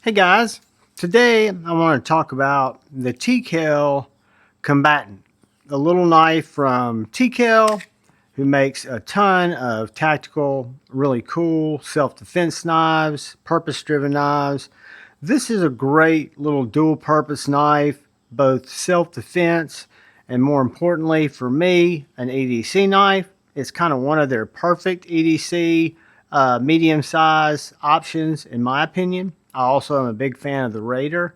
Hey guys, today I want to talk about the T.Kell Combatant, a little knife from T.Kell, who makes a ton of tactical, really cool self-defense knives, purpose-driven knives. This is a great little dual-purpose knife, both self-defense and more importantly for me, an EDC knife. It's kind of one of their perfect EDC medium-size options in my opinion. I also am a big fan of the Raider,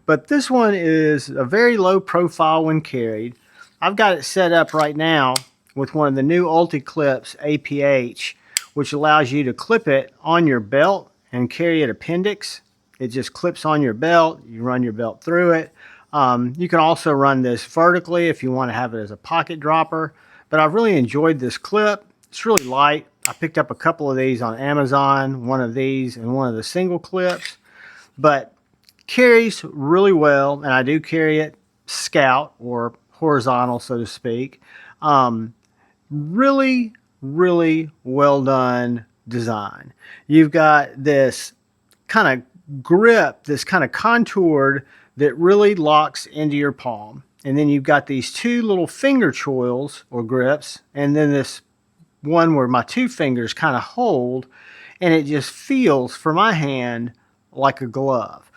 but this one is a very low profile when carried. I've got it set up right now with one of the new UltiClip APH, which allows you to clip it on your belt and carry it appendix. It just clips on your belt. You run your belt through it. You can also run this vertically if you want to have it as a pocket dropper, but I've really enjoyed this clip. It's really light. I picked up a couple of these on Amazon, one of these and one of the single clips, but carries really well, and I do carry it scout or horizontal, so to speak. Really, really well done design. You've got this kind of grip, this kind of contoured that really locks into your palm. And then you've got these two little finger choils or grips, and then this one where my two fingers kind of hold, and it just feels for my hand like a glove.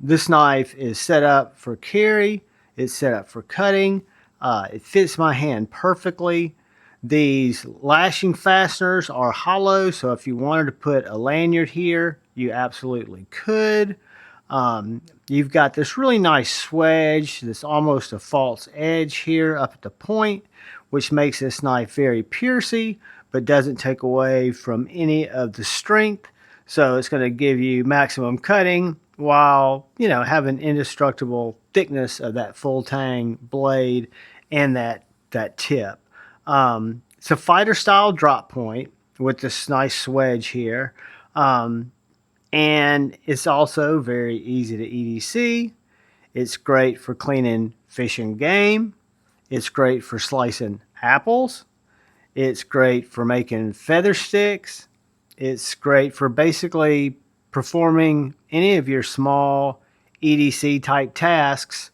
This knife is set up for carry, it's set up for cutting, it fits my hand perfectly. These lashing fasteners are hollow, so if you wanted to put a lanyard here, you absolutely could. You've got this really nice swedge, this almost a false edge here up at the point, which makes this knife very piercy, but doesn't take away from any of the strength. So it's going to give you maximum cutting while, having indestructible thickness of that full tang blade and that tip. It's a fighter style drop point with this nice swedge here. And it's also very easy to EDC. It's great for cleaning fish and game. It's great for slicing apples. It's great for making feather sticks. It's great for basically performing any of your small EDC type tasks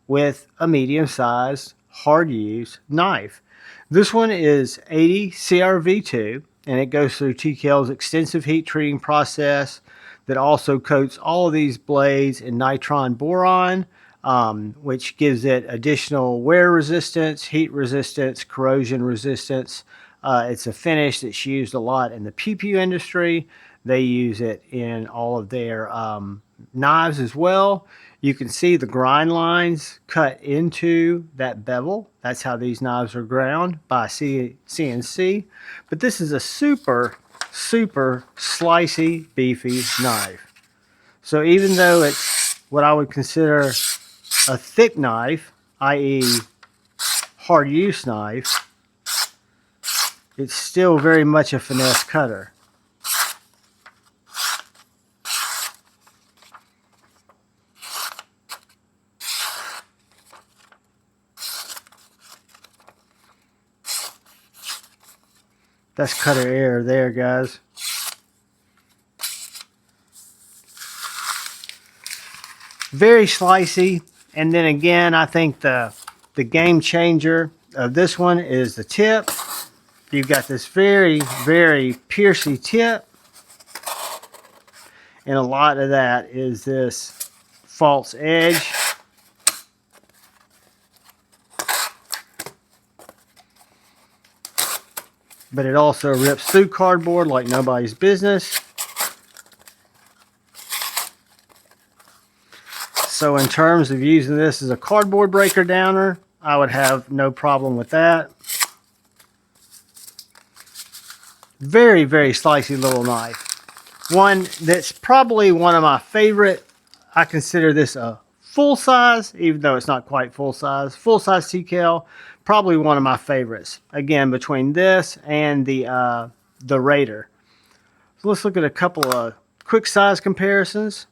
with a medium-sized, hard-use knife. This one is 80 CRV2, and it goes through T.Kell's extensive heat treating process that also coats all of these blades in nitron boron, which gives it additional wear resistance, heat resistance, corrosion resistance. It's a finish that's used a lot in the pew industry. They use it in all of their knives as well. You can see the grind lines cut into that bevel. That's how these knives are ground by CNC. But this is a super slicey, beefy knife. So even though it's what I would consider a thick knife, i.e. hard use knife, it's still very much a finesse cutter. That's cutter error there, guys. Very slicey. And then again, I think the game changer of this one is the tip. You've got this very, very piercy tip. And a lot of that is this false edge. But it also rips through cardboard like nobody's business. So in terms of using this as a cardboard breaker downer, I would have no problem with that. Very, very slicey little knife. One that's probably one of my favorite. I consider this a full size, even though it's not quite full size. Full size T.Kel, probably one of my favorites. Again, between this and the Raider. So let's look at a couple of quick size comparisons.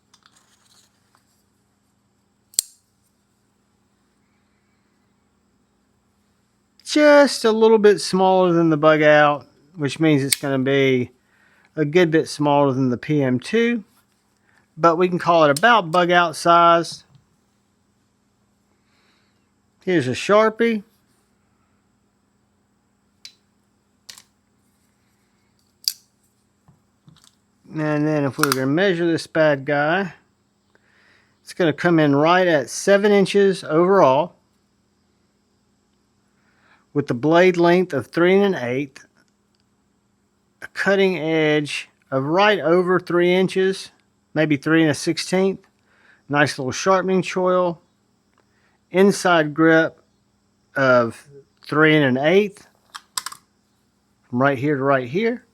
Just a little bit smaller than the Bug Out, which means it's going to be a good bit smaller than the PM2. but we can call it about bug out size. Here's a Sharpie. And then if we were going to measure this bad guy, it's going to come in right at 7 inches overall, with the blade length of 3 1/8, a cutting edge of right over 3 inches, maybe 3 1/16. Nice little sharpening choil, inside grip of 3 1/8, from right here to right here,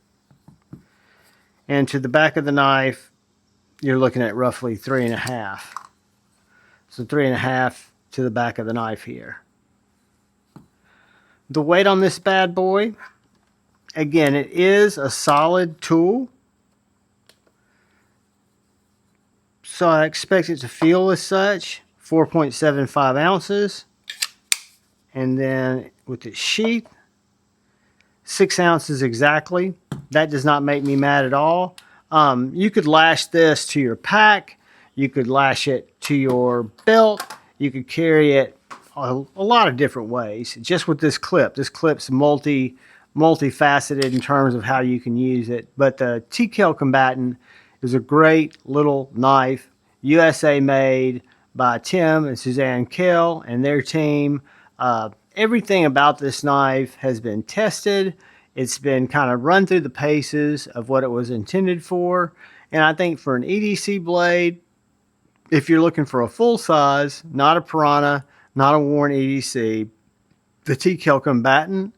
and to the back of the knife, you're looking at roughly 3 1/2. So 3 1/2 to the back of the knife here. The weight on this bad boy, again, it is a solid tool, so I expect it to feel as such. 4.75 ounces. And then with its sheath, 6 ounces exactly. That does not make me mad at all. You could lash this to your pack. You could lash it to your belt. You could carry it a lot of different ways. Just with this clip. This clip's multifaceted in terms of how you can use it. But the T.Kell Combatant is a great little knife, USA made by Tim and Suzanne Kell and their team. Everything about this knife has been tested. It's been kind of run through the paces of what it was intended for. And I think for an EDC blade, if you're looking for a full size, not a Piranha, not a worn EDC, the T.Kell Combatant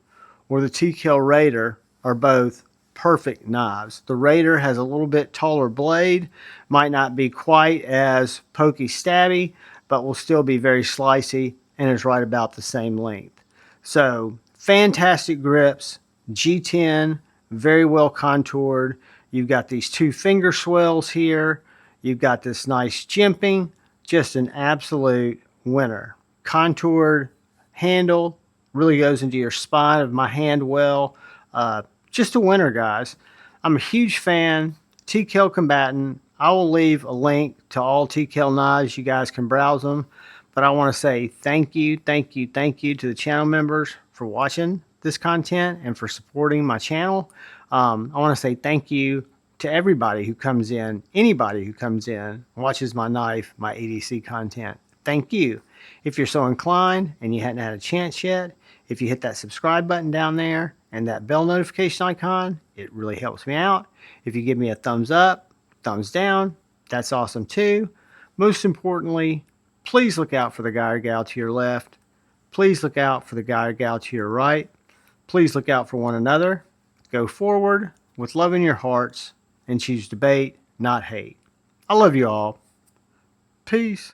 or the T.Kell Raider are both perfect knives. The Raider has a little bit taller blade, might not be quite as pokey stabby, but will still be very slicey and is right about the same length. So fantastic grips, G10, very well contoured. You've got these 2 finger swells here. You've got this nice jimping, just an absolute winner. Contoured handle, really goes into your spine of my hand well. Just a winner, guys. I'm a huge fan. T.Kell Combatant. I will leave a link to all T.Kell knives. You guys can browse them. But I want to say thank you to the channel members for watching this content and for supporting my channel. I want to say thank you to everybody who comes in, anybody who comes in, watches my knife, my EDC content. Thank you. If you're so inclined and you hadn't had a chance yet, if you hit that subscribe button down there and that bell notification icon, it really helps me out. If you give me a thumbs up, thumbs down, that's awesome too. Most importantly, please look out for the guy or gal to your left. Please look out for the guy or gal to your right. Please look out for one another. Go forward with love in your hearts and choose debate, not hate. I love you all. Peace.